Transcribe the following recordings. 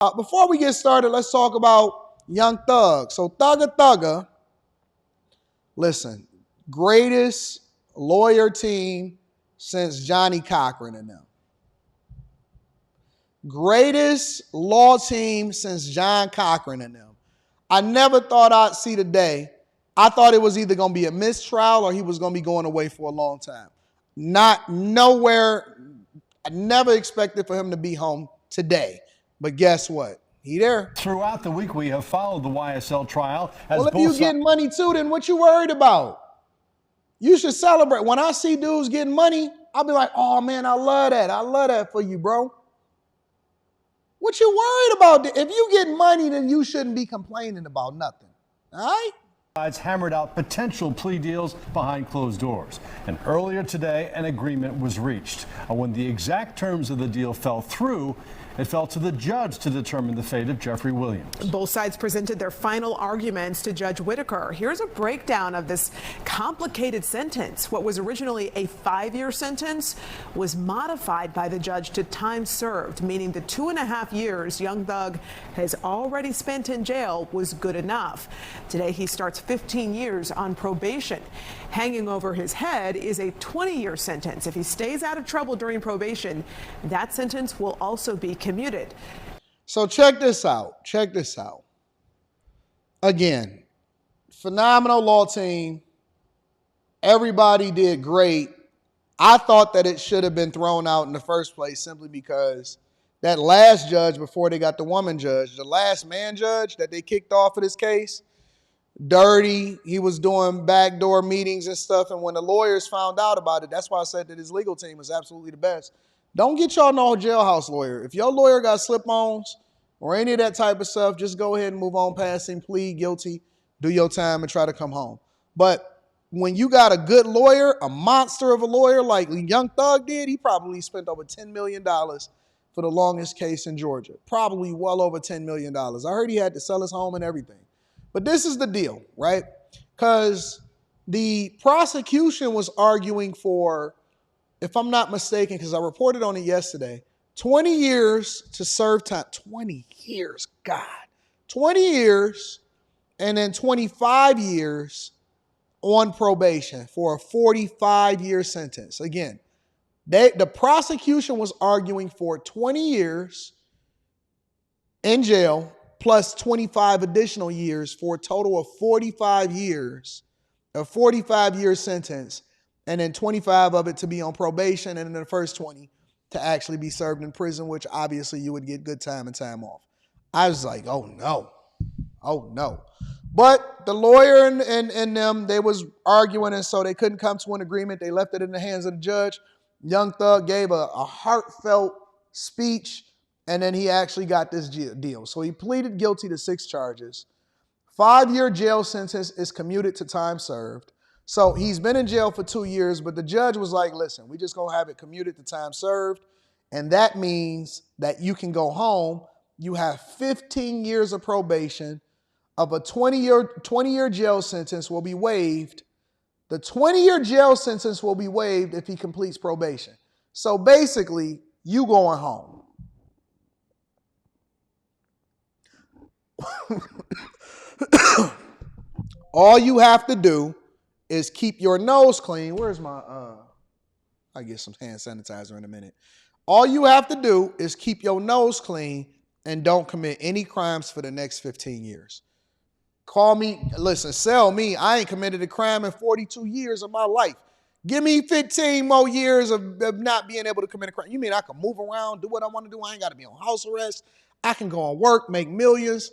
Before we get started, let's talk about Young Thug. So Thugga, listen, greatest lawyer team since Johnny Cochran and them. Greatest law team since John Cochran and them. I never thought I'd see the day. I thought it was either going to be a mistrial or he was going to be going away for a long time. Nowhere. I never expected for him to be home today. But guess what? He there. Throughout the week, we have followed the YSL trial. Well, if you getting money too, then what you worried about? You should celebrate. When I see dudes getting money, I'll be like, oh man, I love that. I love that for you, bro. What you worried about? If you get money, then you shouldn't be complaining about nothing. All right? Sides hammered out potential plea deals behind closed doors. And earlier today, an agreement was reached. When the exact terms of the deal fell through, it fell to the judge to determine the fate of Jeffrey Williams. Both sides presented their final arguments to Judge Whitaker. Here's a breakdown of this complicated sentence. What was originally a 5-year sentence was modified by the judge to time served, meaning the 2.5 years Young Thug has already spent in jail was good enough. Today, he starts 15 years on probation. Hanging over his head is a 20-year sentence. If he stays out of trouble during probation, that sentence will also be commuted. So check this out. Again, phenomenal law team. Everybody did great. I thought that it should have been thrown out in the first place simply because that last judge before they got the woman judge, the last man judge that they kicked off of this case, dirty. He was doing backdoor meetings and stuff. And when the lawyers found out about it, that's why I said that his legal team was absolutely the best. Don't get y'all no jailhouse lawyer. If your lawyer got slip-ons or any of that type of stuff, just go ahead and move on past him, plead guilty, do your time, and try to come home. But when you got a good lawyer, a monster of a lawyer like Young Thug did, he probably spent over $10 million for the longest case in Georgia. Probably well over $10 million. I heard he had to sell his home and everything. But this is the deal, right? Because the prosecution was arguing for, if I'm not mistaken, because I reported on it yesterday, 20 years to serve time. 20 years, God. 20 years and then 25 years on probation for a 45-year sentence. Again, the prosecution was arguing for 20 years in jail plus 25 additional years for a total of 45 years, a 45-year sentence, and then 25 of it to be on probation, and then the first 20 to actually be served in prison, which obviously you would get good time and time off. I was like, oh no. But the lawyer and them, they was arguing, and so they couldn't come to an agreement. They left it in the hands of the judge. Young Thug gave a heartfelt speech, and then he actually got this deal. So he pleaded guilty to 6 charges. 5-year jail sentence is commuted to time served. So he's been in jail for 2 years, but the judge was like, listen, we just going to have it commuted to time served. And that means that you can go home. You have 15 years of probation of a 20-year jail sentence will be waived. The 20-year jail sentence will be waived if he completes probation. So basically, you going home. All you have to do is keep your nose clean. Where's my, I'll get some hand sanitizer in a minute. All you have to do is keep your nose clean and don't commit any crimes for the next 15 years. Call me, listen, sell me. I ain't committed a crime in 42 years of my life. Give me 15 more years of not being able to commit a crime. You mean I can move around, do what I want to do? I ain't got to be on house arrest. I can go on work, make millions,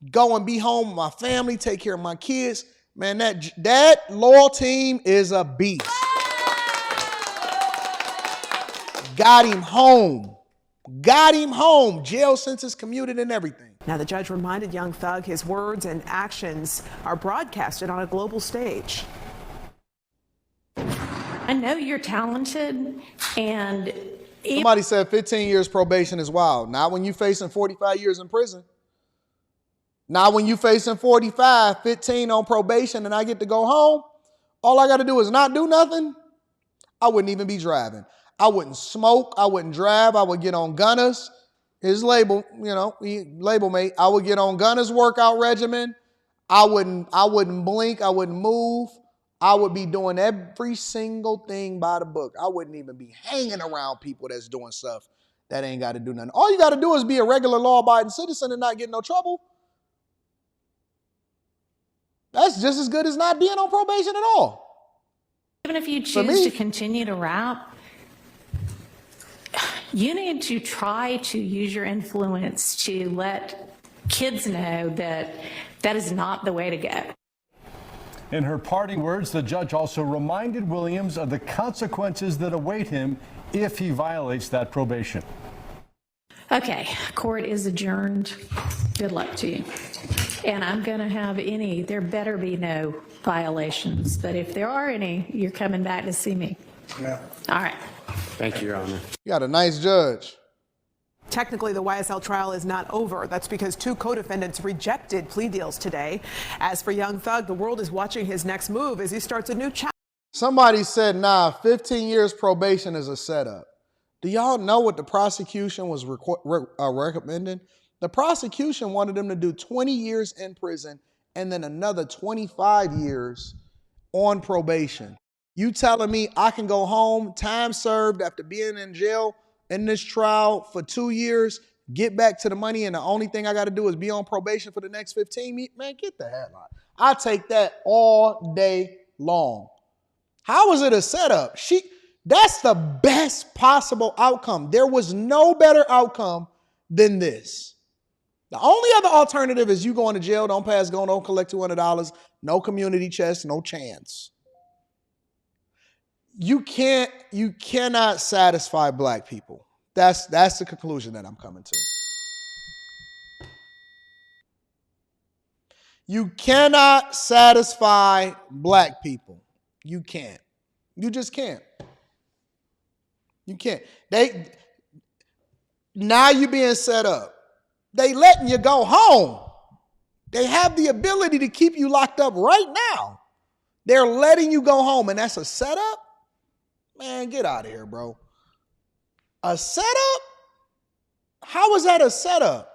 go and be home with my family, take care of my kids. Man, that law team is a beast. Got him home. Jail sentence commuted and everything. Now, the judge reminded Young Thug his words and actions are broadcasted on a global stage. I know you're talented, and somebody said 15 years probation is wild. Not when you're facing 45 years in prison. Not when you're facing 45, 15 on probation, and I get to go home. All I got to do is not do nothing. I wouldn't even be driving. I wouldn't smoke. I wouldn't drive. I would get on gunners. his label, label mate. I would get on Gunner's workout regimen. I wouldn't blink. I wouldn't move. I would be doing every single thing by the book. I wouldn't even be hanging around people that's doing stuff that ain't got to do nothing. All you got to do is be a regular law-abiding citizen and not get no trouble. That's just as good as not being on probation at all. Even if you choose to continue to rap, you need to try to use your influence to let kids know that that is not the way to go. In her parting words, the judge also reminded Williams of the consequences that await him if he violates that probation. Okay, court is adjourned. Good luck to you. And I'm going to have there better be no violations. But if there are any, you're coming back to see me. Yeah. All right. Thank you, Your Honor. You got a nice judge. Technically, the YSL trial is not over. That's because 2 co-defendants rejected plea deals today. As for Young Thug, the world is watching his next move as he starts a new chapter. Somebody said, 15 years probation is a setup. Do y'all know what the prosecution was recommending? The prosecution wanted him to do 20 years in prison and then another 25 years on probation. You telling me I can go home, time served after being in jail in this trial for 2 years, get back to the money, and the only thing I got to do is be on probation for the next 15 years? Man, get the hell out. I take that all day long. How is it a setup? That's the best possible outcome. There was no better outcome than this. The only other alternative is you going to jail, don't pass go, don't collect $200, no community chest, no chance. You cannot satisfy black people. That's the conclusion that I'm coming to. You cannot satisfy black people. You can't. You just can't. You can't. Now you're being set up. They letting you go home. They have the ability to keep you locked up right now. They're letting you go home, and that's a setup? Man, get out of here, bro. A setup? How is that a setup?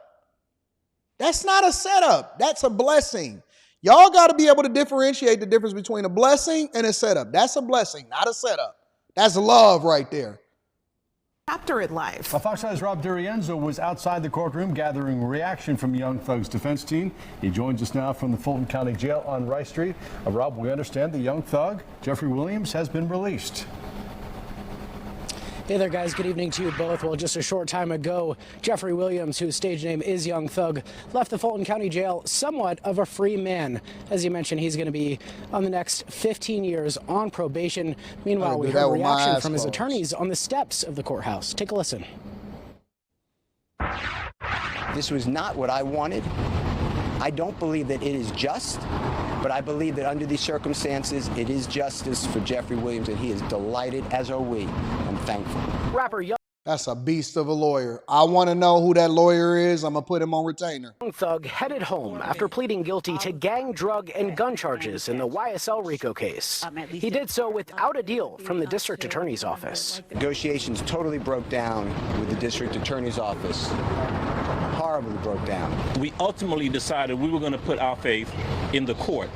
That's not a setup. That's a blessing. Y'all got to be able to differentiate the difference between a blessing and a setup. That's a blessing, not a setup. That's love right there. Chapter in life. Fox 9's Rob DiRienzo was outside the courtroom gathering reaction from Young Thug's defense team. He joins us now from the Fulton County Jail on Rice Street. Rob, we understand the Young Thug, Jeffrey Williams, has been released. Hey there, guys. Good evening to you both. Well, just a short time ago, Jeffrey Williams, whose stage name is Young Thug, left the Fulton County Jail somewhat of a free man. As you mentioned, he's going to be on the next 15 years on probation. Meanwhile, we heard a reaction from his attorneys on the steps of the courthouse. Take a listen. This was not what I wanted. I don't believe that it is just, but I believe that under these circumstances, it is justice for Jeffrey Williams, and he is delighted, as are we. I'm thankful. Rapper Young That's a beast of a lawyer. I want to know who that lawyer is. I'm going to put him on retainer. Thug headed home after pleading guilty to gang, drug, and gun charges in the YSL RICO case. He did so without a deal from the district attorney's office. Negotiations totally broke down with the district attorney's office. Horribly broke down. We ultimately decided we were going to put our faith in the court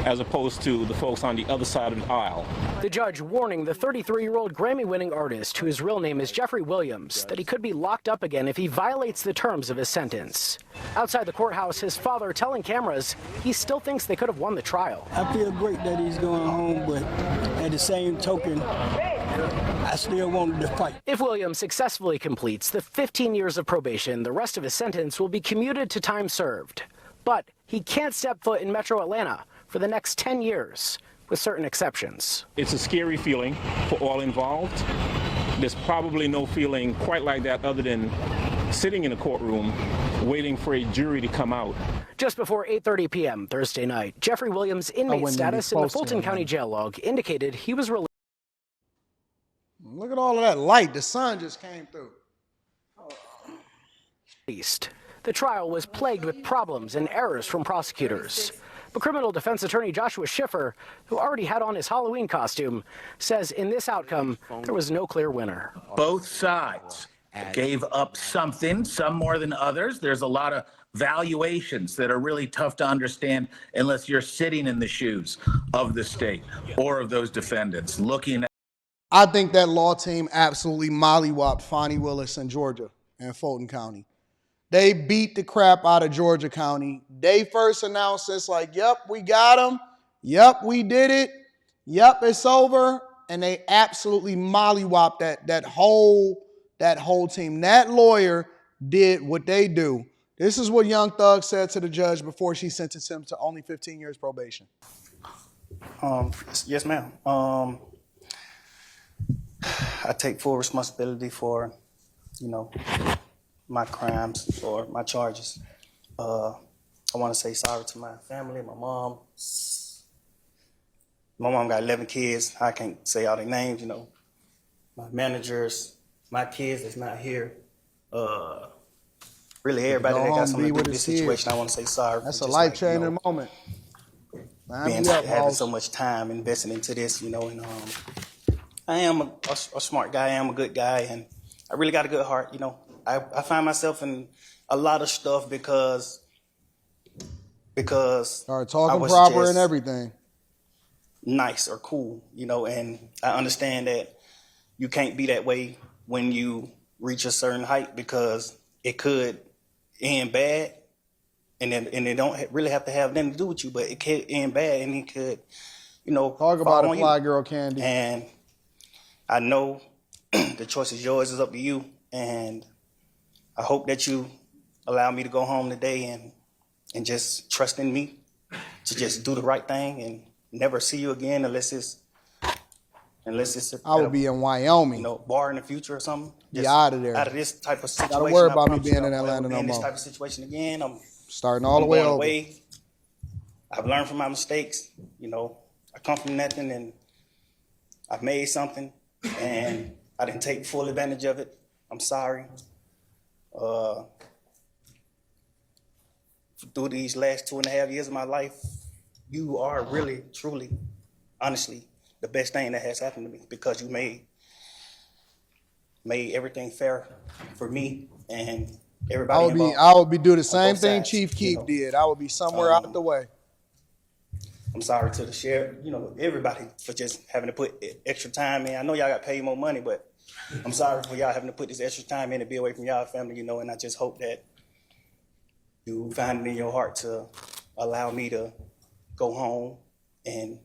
as opposed to the folks on the other side of the aisle. The judge warning the 33-year-old Grammy-winning artist, whose real name is Jeffrey Williams, that he could be locked up again if he violates the terms of his sentence. Outside the courthouse, his father telling cameras he still thinks they could have won the trial. I feel great that he's going home, but at the same token, I still wanted to fight. If Williams successfully completes the 15 years of probation, the rest of his sentence will be commuted to time served. But he can't step foot in Metro Atlanta for the next 10 years, with certain exceptions. It's a scary feeling for all involved. There's probably no feeling quite like that other than sitting in a courtroom waiting for a jury to come out. Just before 8:30 p.m. Thursday night, Jeffrey Williams' inmate status in the Fulton County Jail log indicated he was released. Look at all of that light. The sun just came through. The trial was plagued with problems and errors from prosecutors. But criminal defense attorney Joshua Schiffer, who already had on his Halloween costume, says in this outcome, there was no clear winner. Both sides gave up something, some more than others. There's a lot of valuations that are really tough to understand unless you're sitting in the shoes of the state or of those defendants looking at. I think that law team absolutely mollywopped Fonnie Willis in Georgia and Fulton County. They beat the crap out of Georgia County. They first announced this like, yep, we got him. Yep, we did it. Yep, it's over. And they absolutely mollywopped that whole team. That lawyer did what they do. This is what Young Thug said to the judge before she sentenced him to only 15 years probation. Yes, ma'am. I take full responsibility for, my crimes or my charges. I want to say sorry to my family, my mom. My mom got 11 kids. I can't say all their names, my managers, my kids that's not here. Really, everybody that got something to do with this situation, I want to say sorry. That's a life-changing moment. Having so much time invested into this, and I am a smart guy. I am a good guy, and I really got a good heart. I find myself in a lot of stuff because Start talking proper and everything. Nice or cool, and I understand that you can't be that way when you reach a certain height because it could end bad, and it don't really have to have nothing to do with you, but it could end bad, and it could, talk about a fly girl candy. And I know the choice is yours. It's up to you, and I hope that you allow me to go home today and just trust in me to just do the right thing and never see you again unless it's I would be in Wyoming. Bar in the future or something. Be out of there. Out of this type of situation. Gotta worry about me being in Atlanta no more. In this type of situation again, I'm starting all the way over. I've learned from my mistakes. I come from nothing and I've made something and I didn't take full advantage of it. I'm sorry. Through these last 2.5 years of my life, you are really, truly, honestly, the best thing that has happened to me because you made everything fair for me and everybody involved. I would be doing the same thing Chief Keef did. I would be somewhere out the way. I'm sorry to the sheriff, everybody for just having to put extra time in. I know y'all got paid more money, but I'm sorry for y'all having to put this extra time in to be away from y'all family, and I just hope that you find it in your heart to allow me to go home and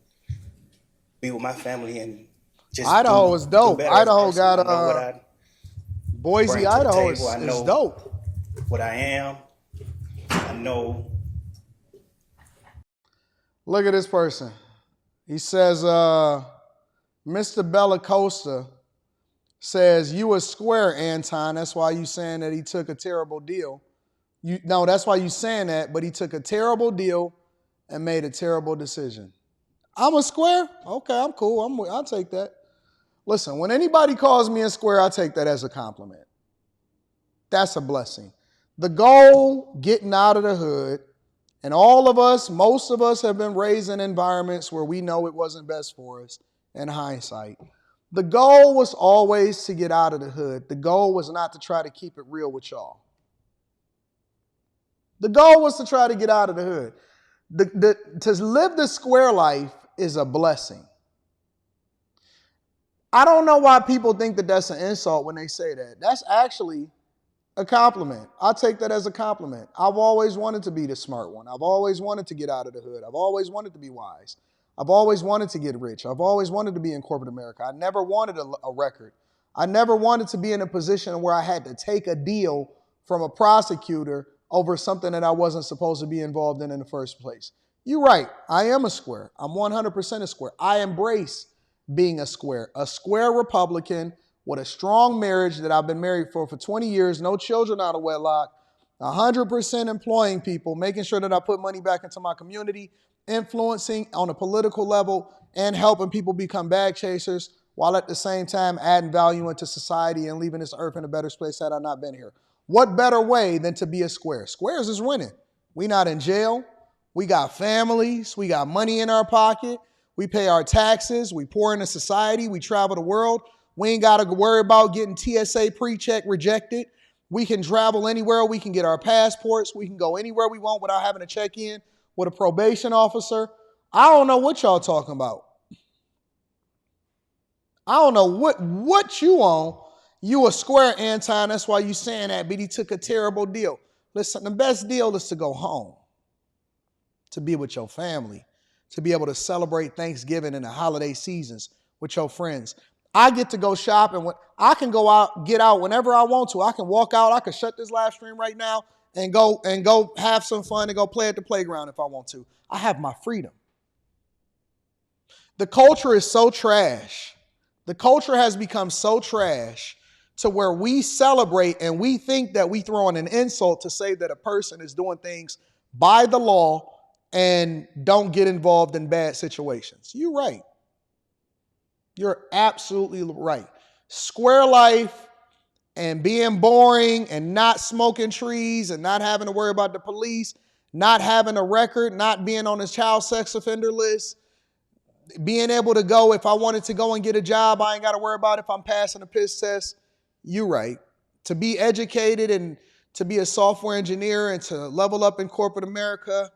be with my family and just Idaho is dope. Idaho got Boise, Idaho is dope. What I am, I know. Look at this person. He says, Mr. Bella Costa says, you a square, Anton. That's why you saying that he took a terrible deal. That's why you saying that, but he took a terrible deal and made a terrible decision. I'm a square? Okay, I'm cool. I'll take that. Listen, when anybody calls me a square, I take that as a compliment. That's a blessing. The goal, getting out of the hood, and all of us, most of us have been raised in environments where we know it wasn't best for us in hindsight. The goal was always to get out of the hood. The goal was not to try to keep it real with y'all. The goal was to try to get out of the hood. To live the square life is a blessing. I don't know why people think that that's an insult when they say that. That's actually a compliment. I take that as a compliment. I've always wanted to be the smart one. I've always wanted to get out of the hood. I've always wanted to be wise. I've always wanted to get rich. I've always wanted to be in corporate America. I never wanted a record. I never wanted to be in a position where I had to take a deal from a prosecutor over something that I wasn't supposed to be involved in the first place. You're right. I am a square. I'm 100% a square. I embrace being a square Republican with a strong marriage that I've been married for 20 years, no children out of wedlock, 100% employing people, making sure that I put money back into my community, influencing on a political level, and helping people become bag chasers while at the same time adding value into society and leaving this earth in a better place had I not been here. What better way than to be a square? Squares is winning. We not in jail. We got families. We got money in our pocket. We pay our taxes. We pour into society. We travel the world. We ain't got to worry about getting TSA pre-check rejected. We can travel anywhere. We can get our passports. We can go anywhere we want without having to check in with a probation officer. I don't know what y'all talking about. I don't know what you on. You a square, Anton. That's why you saying that. But he took a terrible deal. Listen, the best deal is to go home, to be with your family, to be able to celebrate Thanksgiving and the holiday seasons with your friends. I get to go shopping. I can go out, get out whenever I want to. I can walk out. I can shut this live stream right now and go have some fun and go play at the playground if I want to. I have my freedom. The culture is so trash. The culture has become so trash to where we celebrate and we think that we throw in an insult to say that a person is doing things by the law and don't get involved in bad situations. You're right. You're absolutely right. Square life and being boring and not smoking trees and not having to worry about the police, not having a record, not being on a child sex offender list, being able to go, if I wanted to go and get a job, I ain't got to worry about if I'm passing a piss test. You're right. To be educated and to be a software engineer and to level up in corporate America,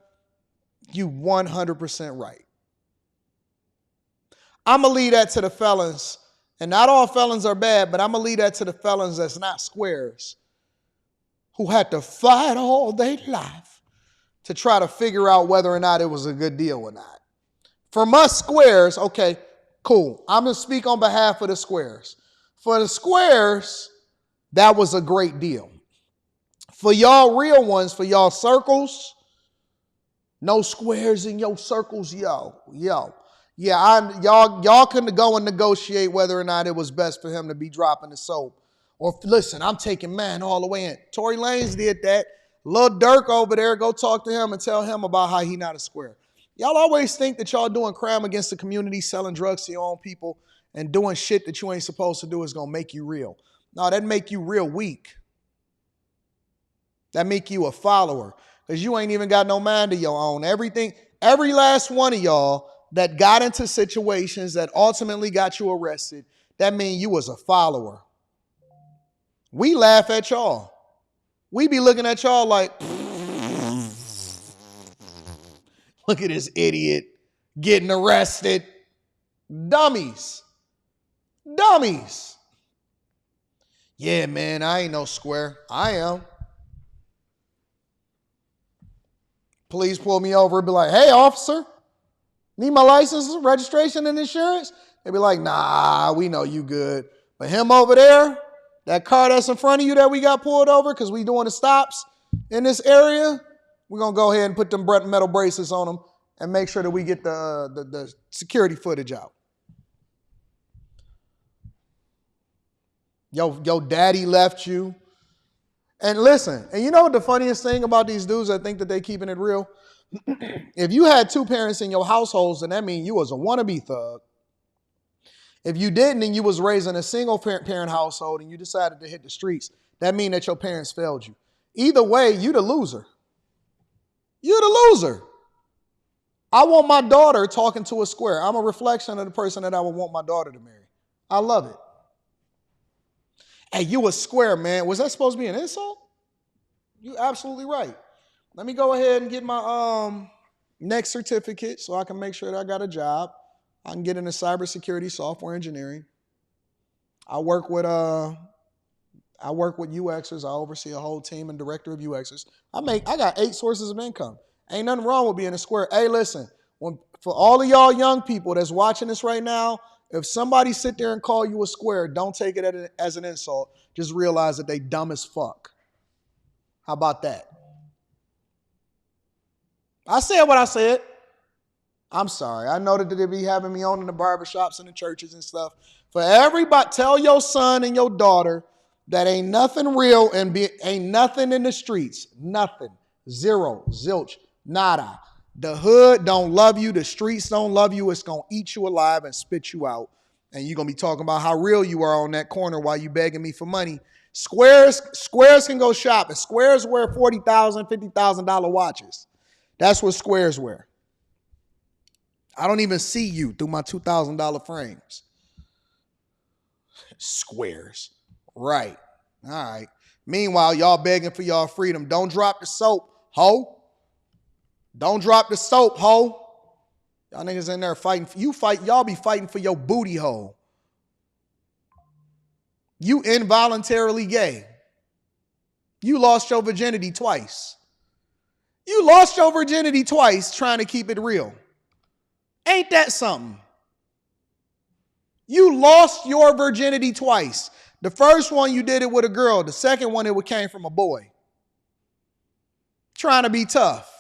you 100% right. I'm going to leave that to the felons. And not all felons are bad, but I'm going to leave that to the felons that's not squares, who had to fight all their life to try to figure out whether or not it was a good deal or not. From us squares, okay, cool. I'm going to speak on behalf of the squares. For the squares, that was a great deal. For y'all real ones, for y'all circles, no squares in your circles, yo. Yeah, y'all couldn't go and negotiate whether or not it was best for him to be dropping the soap. Or listen, I'm taking man all the way in. Tory Lanez did that. Lil Durk over there, go talk to him and tell him about how he not a square. Y'all always think that y'all doing crime against the community, selling drugs to your own people, and doing shit that you ain't supposed to do is going to make you real. No, that make you real weak. That make you a follower because you ain't even got no mind of your own. Every last one of y'all that got into situations that ultimately got you arrested, that means you was a follower. We laugh at y'all. We be looking at y'all like, look at this idiot getting arrested. Dummies. Yeah, man, I ain't no square. I am. Police pull me over and be like, hey, officer, need my license, registration, and insurance? They be like, nah, we know you good. But him over there, that car that's in front of you that we got pulled over because we doing the stops in this area, we're going to go ahead and put them metal bracelets on them and make sure that we get the security footage out. Yo daddy left you. And listen, and you know what the funniest thing about these dudes that think that they keeping it real? If you had two parents in your households, then that means you was a wannabe thug. If you didn't and you was raised in a single parent household and you decided to hit the streets, that means that your parents failed you. Either way, you the loser. You're the loser. I want my daughter talking to a square. I'm a reflection of the person that I would want my daughter to marry. I love it. Hey, you a square, man. Was that supposed to be an insult? You absolutely right. Let me go ahead and get my next certificate so I can make sure that I got a job. I can get into cybersecurity, software engineering. I work with UXers. I oversee a whole team and director of UXers. I got 8 sources of income. Ain't nothing wrong with being a square. Hey, listen, for all of y'all young people that's watching this right now, if somebody sit there and call you a square, don't take it as an insult. Just realize that they dumb as fuck. How about that? I said what I said. I'm sorry. I know that they be having me on in the barbershops and the churches and stuff. For everybody, tell your son and your daughter that ain't nothing real and ain't nothing in the streets. Nothing. Zero. Zilch. Nada. The hood don't love you. The streets don't love you. It's going to eat you alive and spit you out. And you're going to be talking about how real you are on that corner while you begging me for money. Squares can go shopping. Squares wear $40,000, $50,000 watches. That's what squares wear. I don't even see you through my $2,000 frames. Squares. Right. All right. Meanwhile, y'all begging for y'all freedom. Don't drop the soap, ho. Don't drop the soap, ho. Y'all niggas in there fighting. Y'all be fighting for your booty hole. You involuntarily gay. You lost your virginity twice. You lost your virginity twice trying to keep it real. Ain't that something? You lost your virginity twice. The first one you did it with a girl. The second one it came from a boy. Trying to be tough.